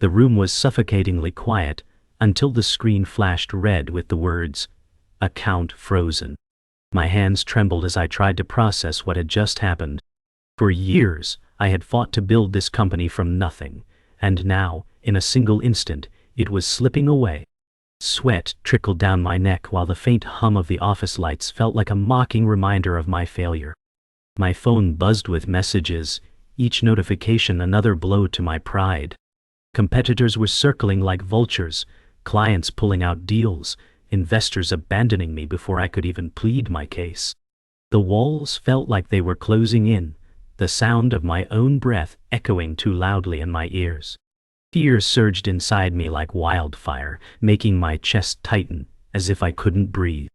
The room was suffocatingly quiet until the screen flashed red with the words, "Account frozen." My hands trembled as I tried to process what had just happened. For years, I had fought to build this company from nothing, and now, in a single instant, it was slipping away. Sweat trickled down my neck while the faint hum of the office lights felt like a mocking reminder of my failure. My phone buzzed with messages, each notification another blow to my pride. Competitors were circling like vultures, clients pulling out deals, investors abandoning me before I could even plead my case. The walls felt like they were closing in, the sound of my own breath echoing too loudly in my ears. Fear surged inside me like wildfire, making my chest tighten, as if I couldn't breathe.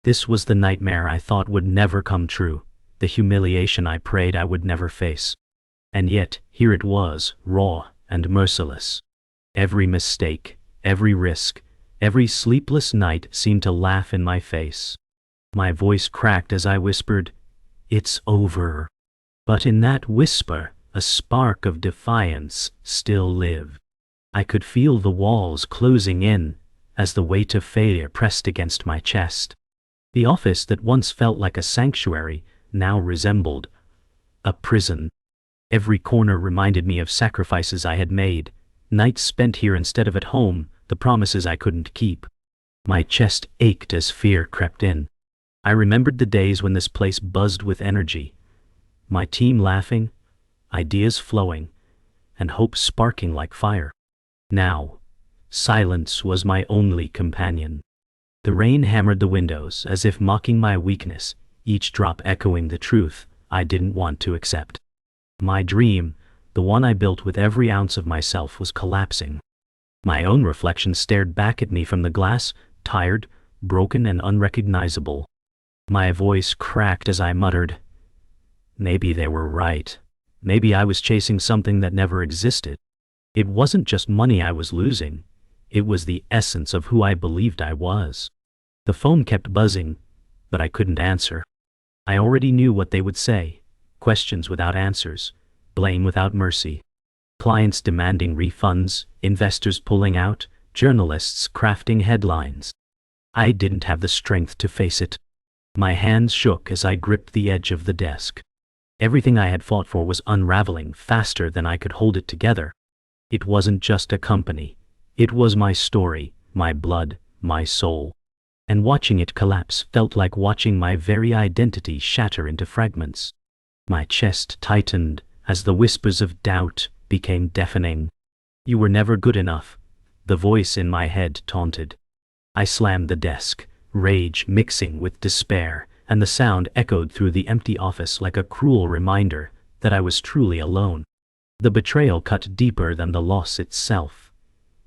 This was the nightmare I thought would never come true, the humiliation I prayed I would never face. And yet, here it was, raw and merciless. Every mistake, every risk, every sleepless night seemed to laugh in my face. My voice cracked as I whispered, "It's over." But in that whisper, a spark of defiance still lived. I could feel the walls closing in as the weight of failure pressed against my chest. The office that once felt like a sanctuary now resembled a prison. Every corner reminded me of sacrifices I had made, nights spent here instead of at home, the promises I couldn't keep. My chest ached as fear crept in. I remembered the days when this place buzzed with energy, my team laughing, ideas flowing, and hope sparking like fire. Now, silence was my only companion. The rain hammered the windows as if mocking my weakness, each drop echoing the truth I didn't want to accept. My dream, the one I built with every ounce of myself, was collapsing. My own reflection stared back at me from the glass, tired, broken, and unrecognizable. My voice cracked as I muttered, "Maybe they were right. Maybe I was chasing something that never existed." It wasn't just money I was losing. It was the essence of who I believed I was. The phone kept buzzing, but I couldn't answer. I already knew what they would say. Questions without answers, blame without mercy. Clients demanding refunds, investors pulling out, journalists crafting headlines. I didn't have the strength to face it. My hands shook as I gripped the edge of the desk. Everything I had fought for was unraveling faster than I could hold it together. It wasn't just a company. It was my story, my blood, my soul. And watching it collapse felt like watching my very identity shatter into fragments. My chest tightened as the whispers of doubt became deafening. "You were never good enough," the voice in my head taunted. I slammed the desk, rage mixing with despair, and the sound echoed through the empty office like a cruel reminder that I was truly alone. The betrayal cut deeper than the loss itself.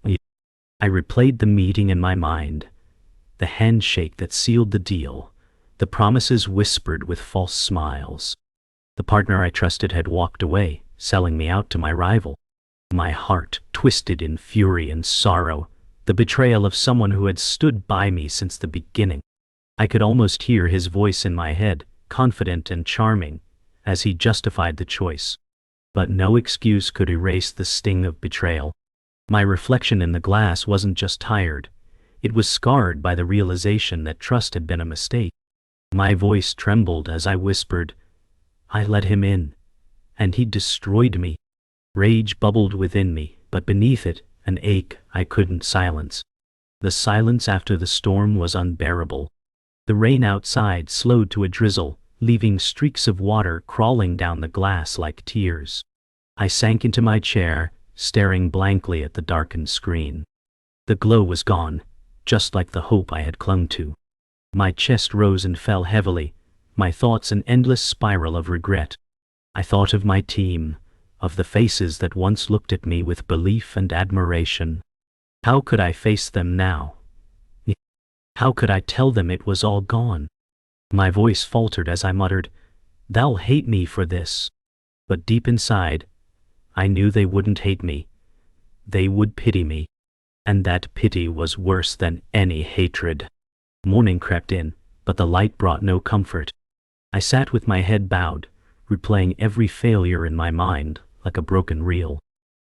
I replayed the meeting in my mind, the handshake that sealed the deal, the promises whispered with false smiles. The partner I trusted had walked away, selling me out to my rival. My heart twisted in fury and sorrow, the betrayal of someone who had stood by me since the beginning. I could almost hear his voice in my head, confident and charming, as he justified the choice. But no excuse could erase the sting of betrayal. My reflection in the glass wasn't just tired. It was scarred by the realization that trust had been a mistake. My voice trembled as I whispered, "I let him in, and he destroyed me." Rage bubbled within me, but beneath it, an ache I couldn't silence. The silence after the storm was unbearable. The rain outside slowed to a drizzle, leaving streaks of water crawling down the glass like tears. I sank into my chair, staring blankly at the darkened screen. The glow was gone, just like the hope I had clung to. My chest rose and fell heavily, my thoughts an endless spiral of regret. I thought of my team, of the faces that once looked at me with belief and admiration. How could I face them now? How could I tell them it was all gone? My voice faltered as I muttered, "They'll hate me for this." But deep inside, I knew they wouldn't hate me. They would pity me. And that pity was worse than any hatred. Morning crept in, but the light brought no comfort. I sat with my head bowed, replaying every failure in my mind like a broken reel.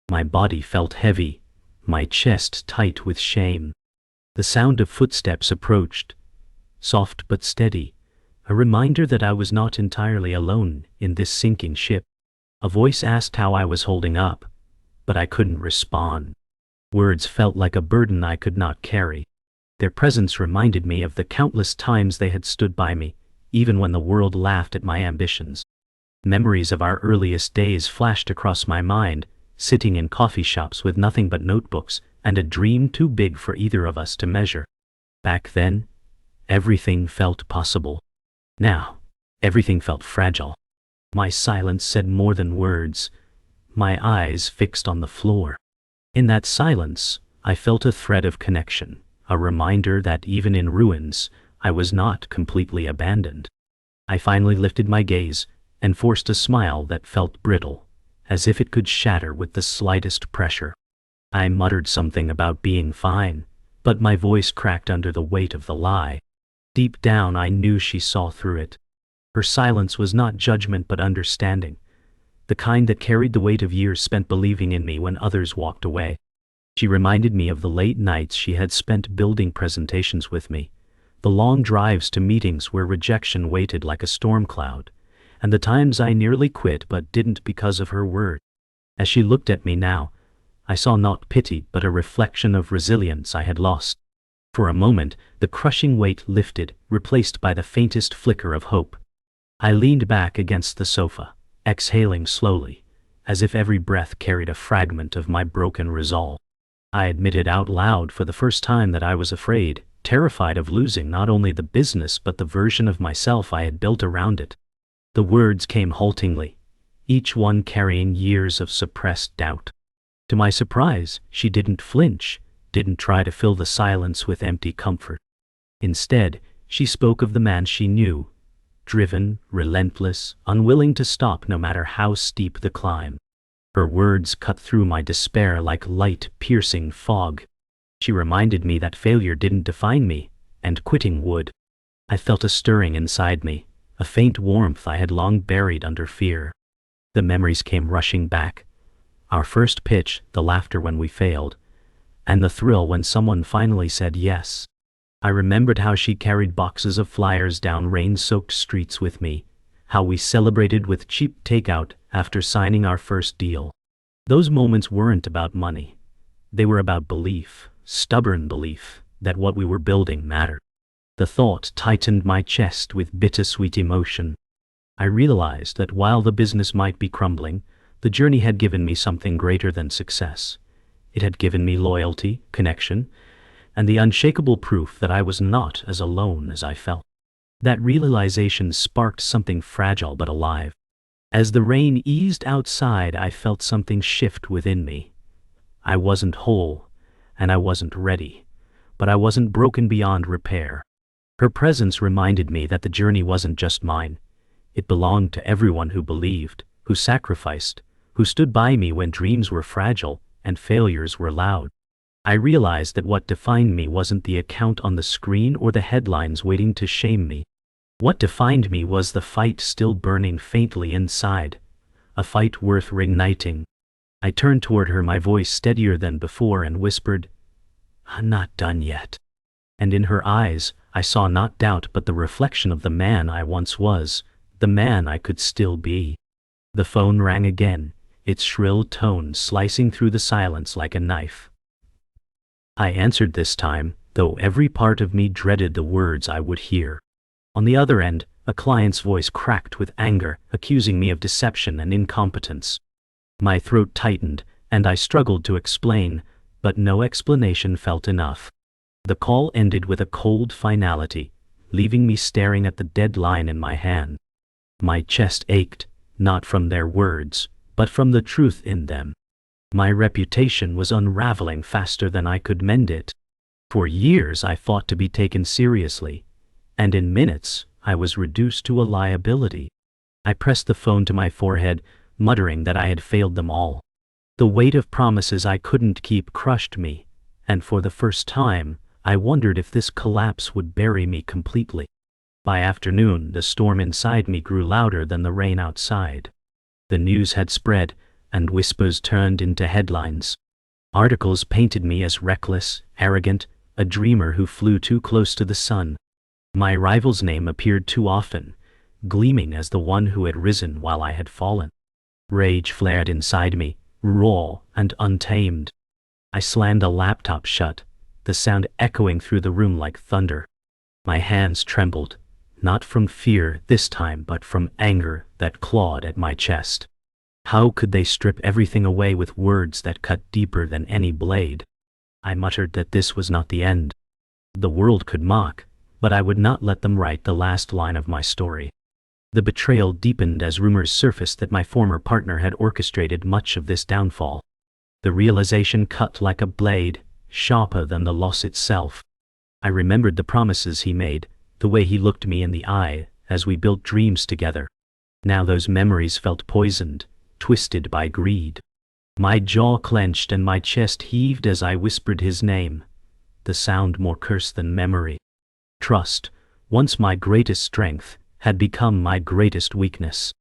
My body felt heavy, my chest tight with shame. The sound of footsteps approached, soft but steady, a reminder that I was not entirely alone in this sinking ship. A voice asked how I was holding up, but I couldn't respond. Words felt like a burden I could not carry. Their presence reminded me of the countless times they had stood by me, even when the world laughed at my ambitions. Memories of our earliest days flashed across my mind, sitting in coffee shops with nothing but notebooks and a dream too big for either of us to measure. Back then, everything felt possible. Now, everything felt fragile. My silence said more than words, my eyes fixed on the floor. In that silence, I felt a thread of connection, a reminder that even in ruins, I was not completely abandoned. I finally lifted my gaze and forced a smile that felt brittle, as if it could shatter with the slightest pressure. I muttered something about being fine, but my voice cracked under the weight of the lie. Deep down, I knew she saw through it. Her silence was not judgment but understanding, the kind that carried the weight of years spent believing in me when others walked away. She reminded me of the late nights she had spent building presentations with me, the long drives to meetings where rejection waited like a storm cloud, and the times I nearly quit but didn't because of her word. As she looked at me now, I saw not pity but a reflection of resilience I had lost. For a moment, the crushing weight lifted, replaced by the faintest flicker of hope. I leaned back against the sofa, exhaling slowly, as if every breath carried a fragment of my broken resolve. I admitted out loud for the first time that I was afraid, terrified of losing not only the business but the version of myself I had built around it. The words came haltingly, each one carrying years of suppressed doubt. To my surprise, she didn't flinch, didn't try to fill the silence with empty comfort. Instead, she spoke of the man she knew, driven, relentless, unwilling to stop no matter how steep the climb. Her words cut through my despair like light, piercing fog. She reminded me that failure didn't define me, and quitting would. I felt a stirring inside me, a faint warmth I had long buried under fear. The memories came rushing back. Our first pitch, the laughter when we failed, and the thrill when someone finally said yes. I remembered how she carried boxes of flyers down rain-soaked streets with me, how we celebrated with cheap takeout after signing our first deal. Those moments weren't about money. They were about belief, stubborn belief, that what we were building mattered. The thought tightened my chest with bittersweet emotion. I realized that while the business might be crumbling, the journey had given me something greater than success. It had given me loyalty, connection, and the unshakable proof that I was not as alone as I felt. That realization sparked something fragile but alive. As the rain eased outside, I felt something shift within me. I wasn't whole, and I wasn't ready, but I wasn't broken beyond repair. Her presence reminded me that the journey wasn't just mine. It belonged to everyone who believed, who sacrificed, who stood by me when dreams were fragile and failures were loud. I realized that what defined me wasn't the account on the screen or the headlines waiting to shame me. What defined me was the fight still burning faintly inside, a fight worth reigniting. I turned toward her, my voice steadier than before, and whispered, "I'm not done yet." And in her eyes, I saw not doubt but the reflection of the man I once was, the man I could still be. The phone rang again, its shrill tone slicing through the silence like a knife. I answered this time, though every part of me dreaded the words I would hear. On the other end, a client's voice cracked with anger, accusing me of deception and incompetence. My throat tightened, and I struggled to explain, but no explanation felt enough. The call ended with a cold finality, leaving me staring at the dead line in my hand. My chest ached, not from their words, but from the truth in them. My reputation was unraveling faster than I could mend it. For years I fought to be taken seriously, and in minutes I was reduced to a liability. I pressed the phone to my forehead, muttering that I had failed them all. The weight of promises I couldn't keep crushed me, and for the first time, I wondered if this collapse would bury me completely. By afternoon, the storm inside me grew louder than the rain outside. The news had spread, and whispers turned into headlines. Articles painted me as reckless, arrogant, a dreamer who flew too close to the sun. My rival's name appeared too often, gleaming as the one who had risen while I had fallen. Rage flared inside me, raw and untamed. I slammed a laptop shut, the sound echoing through the room like thunder. My hands trembled, not from fear this time but from anger that clawed at my chest. How could they strip everything away with words that cut deeper than any blade? I muttered that this was not the end. The world could mock, but I would not let them write the last line of my story. The betrayal deepened as rumors surfaced that my former partner had orchestrated much of this downfall. The realization cut like a blade, sharper than the loss itself. I remembered the promises he made, the way he looked me in the eye as we built dreams together. Now those memories felt poisoned, twisted by greed. My jaw clenched and my chest heaved as I whispered his name, the sound more curse than memory. Trust, once my greatest strength, had become my greatest weakness.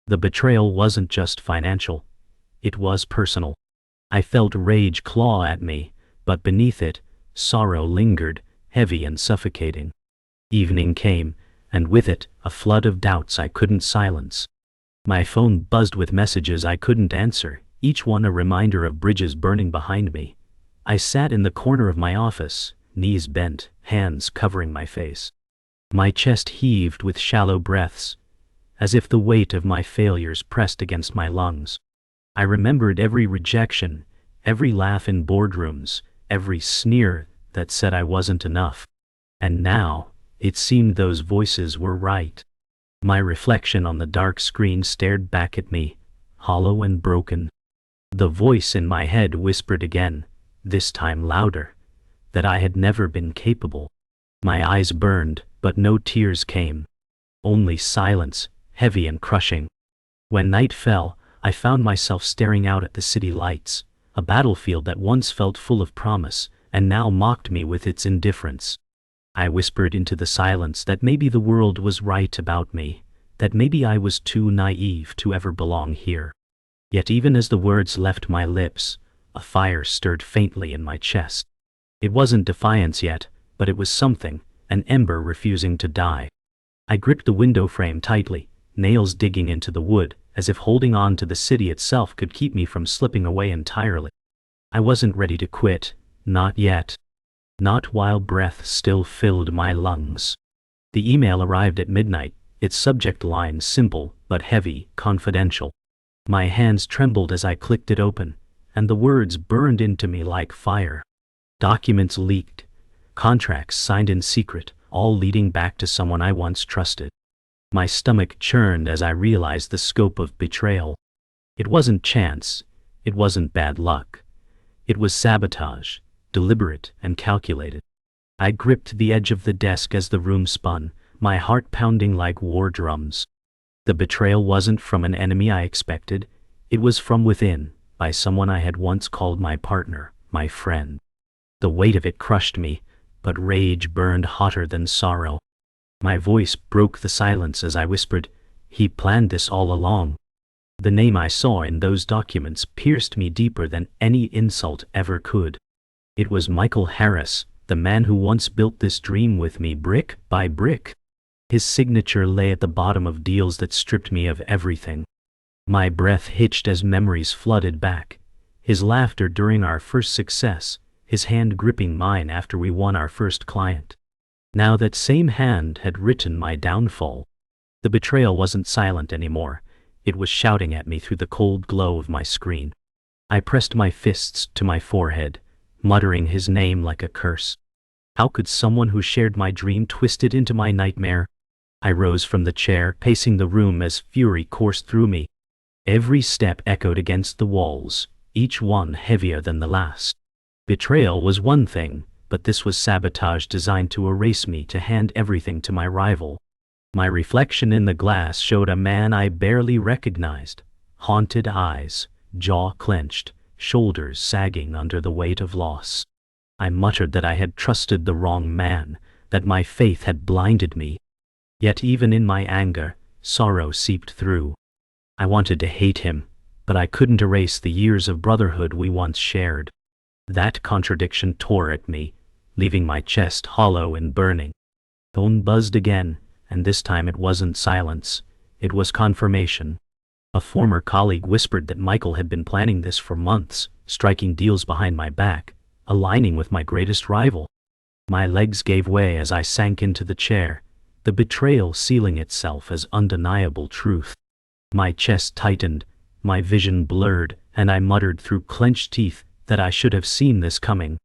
The betrayal wasn't just financial. It was personal. I felt rage claw at me, but beneath it, sorrow lingered, heavy and suffocating. Evening came, and with it, a flood of doubts I couldn't silence. My phone buzzed with messages I couldn't answer, each one a reminder of bridges burning behind me. I sat in the corner of my office, knees bent, hands covering my face. My chest heaved with shallow breaths, as if the weight of my failures pressed against my lungs. I remembered every rejection, every laugh in boardrooms, every sneer that said I wasn't enough. And now, it seemed those voices were right. My reflection on the dark screen stared back at me, hollow and broken. The voice in my head whispered again, this time louder, that I had never been capable. My eyes burned, but no tears came. Only silence, heavy and crushing. When night fell, I found myself staring out at the city lights, a battlefield that once felt full of promise, and now mocked me with its indifference. I whispered into the silence that maybe the world was right about me, that maybe I was too naive to ever belong here. Yet even as the words left my lips, a fire stirred faintly in my chest. It wasn't defiance yet, but it was something, an ember refusing to die. I gripped the window frame tightly, nails digging into the wood, as if holding on to the city itself could keep me from slipping away entirely. I wasn't ready to quit, not yet. Not while breath still filled my lungs. The email arrived at midnight, its subject line simple but heavy, confidential. My hands trembled as I clicked it open, and the words burned into me like fire. Documents leaked, contracts signed in secret, all leading back to someone I once trusted. My stomach churned as I realized the scope of betrayal. It wasn't chance, it wasn't bad luck. It was sabotage, deliberate and calculated. I gripped the edge of the desk as the room spun, my heart pounding like war drums. The betrayal wasn't from an enemy I expected, it was from within, by someone I had once called my partner, my friend. The weight of it crushed me, but rage burned hotter than sorrow. My voice broke the silence as I whispered, "He planned this all along." The name I saw in those documents pierced me deeper than any insult ever could. It was Michael Harris, the man who once built this dream with me brick by brick. His signature lay at the bottom of deals that stripped me of everything. My breath hitched as memories flooded back. His laughter during our first success, his hand gripping mine after we won our first client. Now that same hand had written my downfall. The betrayal wasn't silent anymore. It was shouting at me through the cold glow of my screen. I pressed my fists to my forehead, muttering his name like a curse. How could someone who shared my dream twist it into my nightmare? I rose from the chair, pacing the room as fury coursed through me. Every step echoed against the walls, each one heavier than the last. Betrayal was one thing, but this was sabotage designed to erase me, to hand everything to my rival. My reflection in the glass showed a man I barely recognized. Haunted eyes, jaw clenched, shoulders sagging under the weight of loss. I muttered that I had trusted the wrong man, that my faith had blinded me. Yet even in my anger, sorrow seeped through. I wanted to hate him, but I couldn't erase the years of brotherhood we once shared. That contradiction tore at me, leaving my chest hollow and burning. Phone buzzed again, and this time it wasn't silence, it was confirmation. A former colleague whispered that Michael had been planning this for months, striking deals behind my back, aligning with my greatest rival. My legs gave way as I sank into the chair, the betrayal sealing itself as undeniable truth. My chest tightened, my vision blurred, and I muttered through clenched teeth that I should have seen this coming.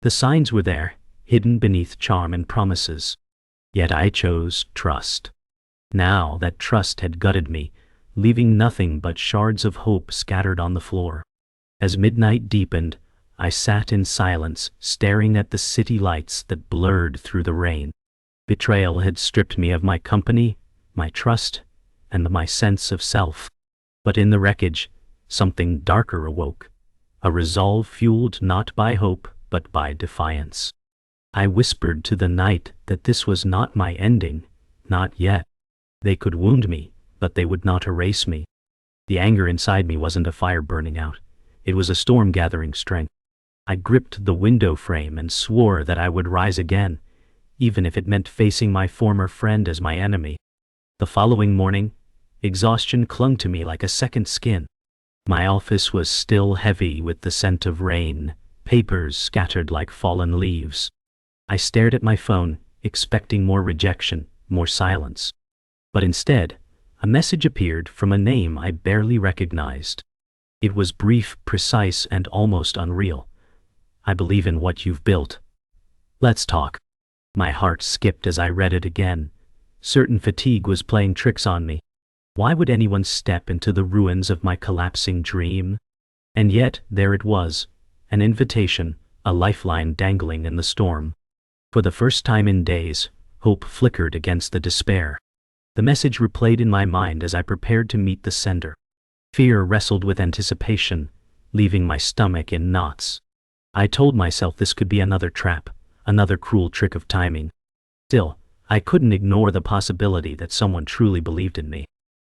The signs were there, hidden beneath charm and promises. Yet I chose trust. Now that trust had gutted me, leaving nothing but shards of hope scattered on the floor. As midnight deepened, I sat in silence, staring at the city lights that blurred through the rain. Betrayal had stripped me of my company, my trust, and my sense of self. But in the wreckage, something darker awoke, a resolve fueled not by hope but by defiance. I whispered to the night that this was not my ending, not yet. They could wound me, but they would not erase me. The anger inside me wasn't a fire burning out, it was a storm gathering strength. I gripped the window frame and swore that I would rise again, even if it meant facing my former friend as my enemy. The following morning, exhaustion clung to me like a second skin. My office was still heavy with the scent of rain, papers scattered like fallen leaves. I stared at my phone, expecting more rejection, more silence. But instead, a message appeared from a name I barely recognized. It was brief, precise, and almost unreal. I believe in what you've built. Let's talk. My heart skipped as I read it again. Certain fatigue was playing tricks on me. Why would anyone step into the ruins of my collapsing dream? And yet, there it was, an invitation, a lifeline dangling in the storm. For the first time in days, hope flickered against the despair. The message replayed in my mind as I prepared to meet the sender. Fear wrestled with anticipation, leaving my stomach in knots. I told myself this could be another trap, another cruel trick of timing. Still, I couldn't ignore the possibility that someone truly believed in me.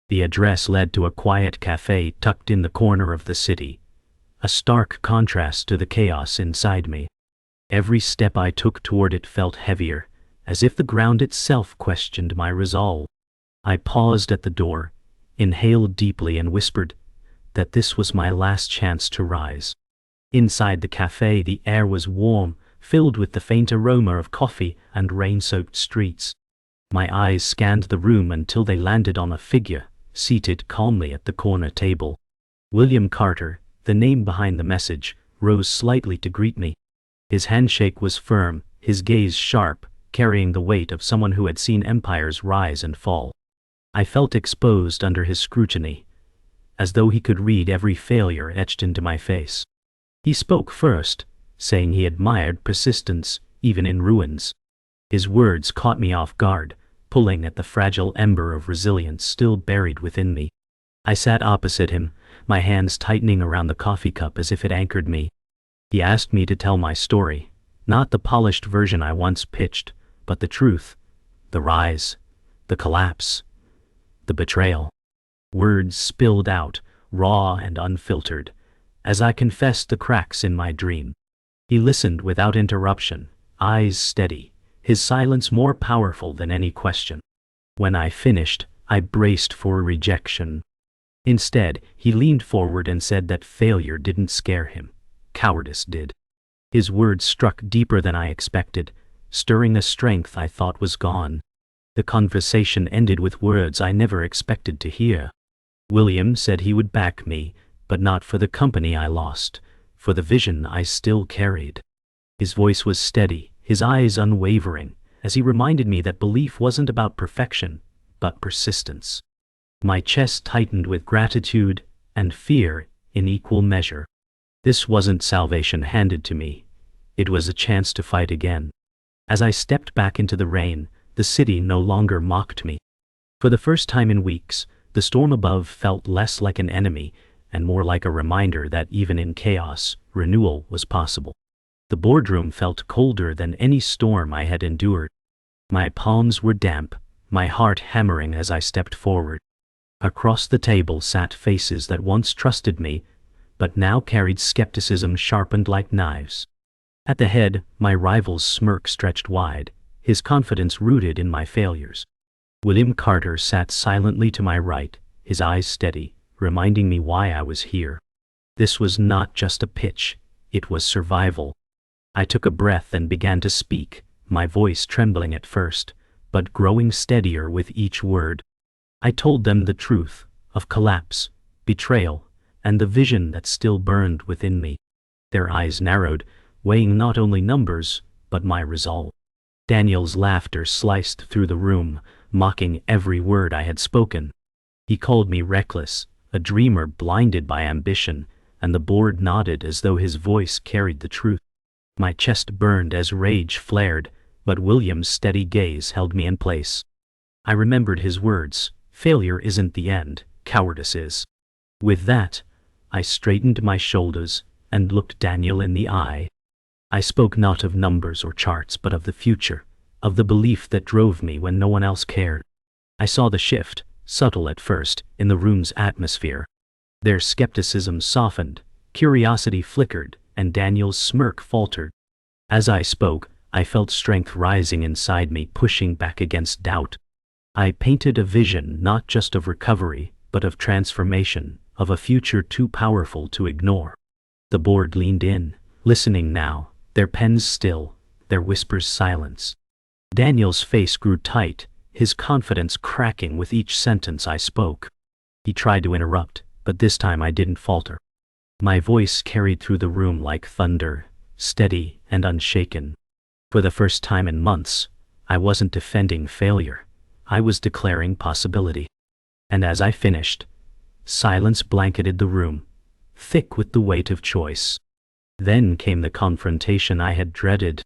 The address led to a quiet cafe tucked in the corner of the city, a stark contrast to the chaos inside me. Every step I took toward it felt heavier, as if the ground itself questioned my resolve. I paused at the door, inhaled deeply and whispered that this was my last chance to rise. Inside the cafe, the air was warm, filled with the faint aroma of coffee and rain-soaked streets. My eyes scanned the room until they landed on a figure, seated calmly at the corner table. William Carter, the name behind the message, rose slightly to greet me. His handshake was firm, his gaze sharp, carrying the weight of someone who had seen empires rise and fall. I felt exposed under his scrutiny, as though he could read every failure etched into my face. He spoke first, saying he admired persistence, even in ruins. His words caught me off guard, pulling at the fragile ember of resilience still buried within me. I sat opposite him, my hands tightening around the coffee cup as if it anchored me. He asked me to tell my story, not the polished version I once pitched, but the truth, the rise, the collapse, the betrayal. Words spilled out, raw and unfiltered, as I confessed the cracks in my dream. He listened without interruption, eyes steady, his silence more powerful than any question. When I finished, I braced for rejection. Instead, he leaned forward and said that failure didn't scare him, cowardice did. His words struck deeper than I expected, stirring a strength I thought was gone. The conversation ended with words I never expected to hear. William said he would back me, but not for the company I lost, for the vision I still carried. His voice was steady, his eyes unwavering, as he reminded me that belief wasn't about perfection, but persistence. My chest tightened with gratitude and fear in equal measure. This wasn't salvation handed to me. It was a chance to fight again. As I stepped back into the rain, the city no longer mocked me. For the first time in weeks, the storm above felt less like an enemy and more like a reminder that even in chaos, renewal was possible. The boardroom felt colder than any storm I had endured. My palms were damp, my heart hammering as I stepped forward. Across the table sat faces that once trusted me, but now carried skepticism sharpened like knives. At the head, my rival's smirk stretched wide, his confidence rooted in my failures. William Carter sat silently to my right, his eyes steady, reminding me why I was here. This was not just a pitch, it was survival. I took a breath and began to speak, my voice trembling at first, but growing steadier with each word. I told them the truth of collapse, betrayal, and the vision that still burned within me. Their eyes narrowed, weighing not only numbers, but my resolve. Daniel's laughter sliced through the room, mocking every word I had spoken. He called me reckless, a dreamer blinded by ambition, and the board nodded as though his voice carried the truth. My chest burned as rage flared, but William's steady gaze held me in place. I remembered his words, "Failure isn't the end, cowardice is." With that, I straightened my shoulders and looked Daniel in the eye. I spoke not of numbers or charts but of the future, of the belief that drove me when no one else cared. I saw the shift, subtle at first, in the room's atmosphere. Their skepticism softened, curiosity flickered, and Daniel's smirk faltered. As I spoke, I felt strength rising inside me, pushing back against doubt. I painted a vision not just of recovery, but of transformation, of a future too powerful to ignore. The board leaned in, listening now, their pens still, their whispers silenced. Daniel's face grew tight, his confidence cracking with each sentence I spoke. He tried to interrupt, but this time I didn't falter. My voice carried through the room like thunder, steady and unshaken. For the first time in months, I wasn't defending failure. I was declaring possibility. And as I finished, silence blanketed the room, thick with the weight of choice. Then came the confrontation I had dreaded.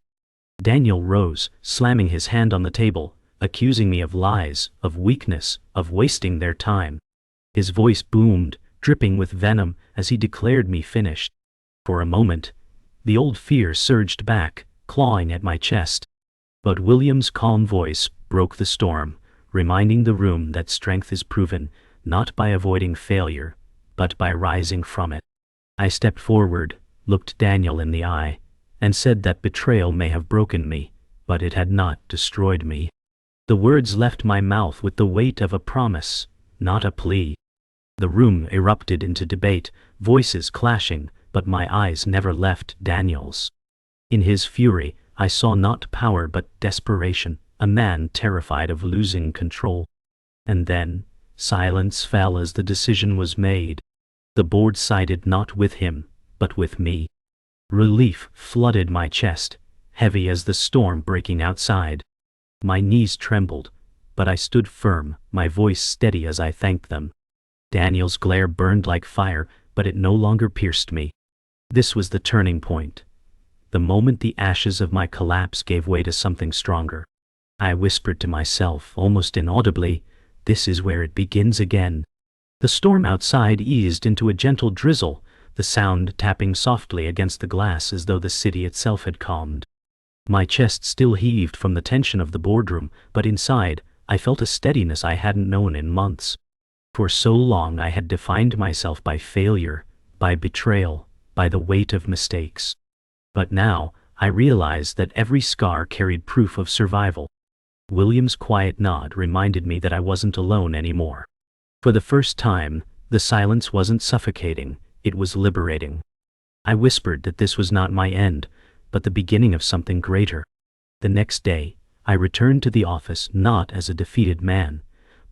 Daniel rose, slamming his hand on the table, accusing me of lies, of weakness, of wasting their time. His voice boomed, dripping with venom, as he declared me finished. For a moment, the old fear surged back, clawing at my chest. But William's calm voice broke the storm, reminding the room that strength is proven, not by avoiding failure, but by rising from it. I stepped forward, looked Daniel in the eye, and said that betrayal may have broken me, but it had not destroyed me. The words left my mouth with the weight of a promise, not a plea. The room erupted into debate, voices clashing, but my eyes never left Daniel's. In his fury, I saw not power but desperation, a man terrified of losing control. And then, silence fell as the decision was made. The board sided not with him, but with me. Relief flooded my chest, heavy as the storm breaking outside. My knees trembled, but I stood firm, my voice steady as I thanked them. Daniel's glare burned like fire, but it no longer pierced me. This was the turning point. The moment the ashes of my collapse gave way to something stronger. I whispered to myself, almost inaudibly, "This is where it begins again." The storm outside eased into a gentle drizzle, the sound tapping softly against the glass as though the city itself had calmed. My chest still heaved from the tension of the boardroom, but inside, I felt a steadiness I hadn't known in months. For so long I had defined myself by failure, by betrayal, by the weight of mistakes. But now, I realized that every scar carried proof of survival. William's quiet nod reminded me that I wasn't alone anymore. For the first time, the silence wasn't suffocating, it was liberating. I whispered that this was not my end, but the beginning of something greater. The next day, I returned to the office not as a defeated man,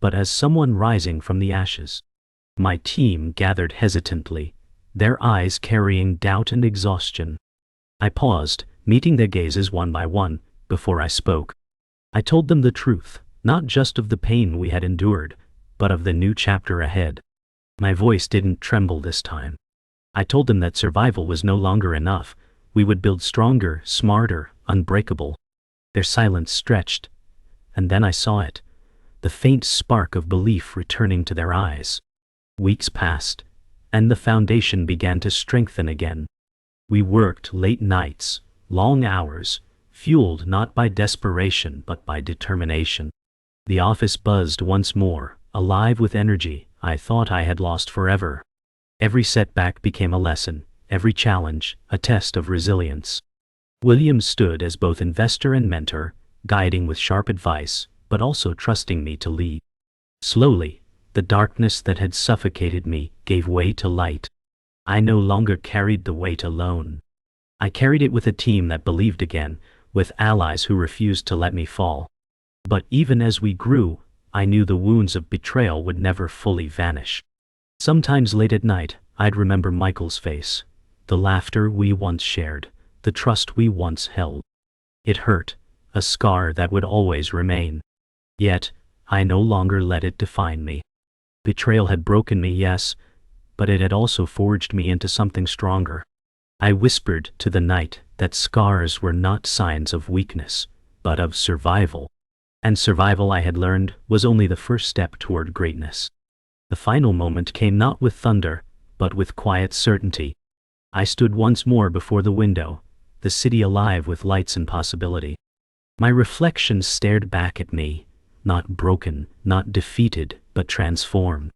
but as someone rising from the ashes. My team gathered hesitantly, their eyes carrying doubt and exhaustion. I paused, meeting their gazes one by one, before I spoke. I told them the truth, not just of the pain we had endured, but of the new chapter ahead. My voice didn't tremble this time. I told them that survival was no longer enough. We would build stronger, smarter, unbreakable. Their silence stretched, and then I saw it, the faint spark of belief returning to their eyes. Weeks passed, and the foundation began to strengthen again. We worked late nights, long hours, fueled not by desperation but by determination. The office buzzed once more, alive with energy I thought I had lost forever. Every setback became a lesson, every challenge, a test of resilience. William stood as both investor and mentor, guiding with sharp advice, but also trusting me to lead. Slowly, the darkness that had suffocated me gave way to light. I no longer carried the weight alone. I carried it with a team that believed again, with allies who refused to let me fall. But even as we grew, I knew the wounds of betrayal would never fully vanish. Sometimes late at night, I'd remember Michael's face, the laughter we once shared, the trust we once held. It hurt, a scar that would always remain. Yet, I no longer let it define me. Betrayal had broken me, yes, but it had also forged me into something stronger. I whispered to the night that scars were not signs of weakness, but of survival. And survival, I had learned, was only the first step toward greatness. The final moment came not with thunder, but with quiet certainty. I stood once more before the window, the city alive with lights and possibility. My reflection stared back at me, not broken, not defeated, but transformed.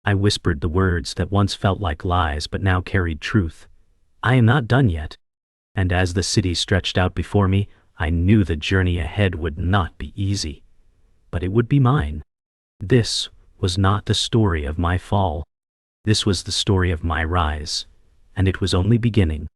I whispered the words that once felt like lies but now carried truth. I am not done yet. And as the city stretched out before me, I knew the journey ahead would not be easy. But it would be mine. This was not the story of my fall. This was the story of my rise. And it was only beginning.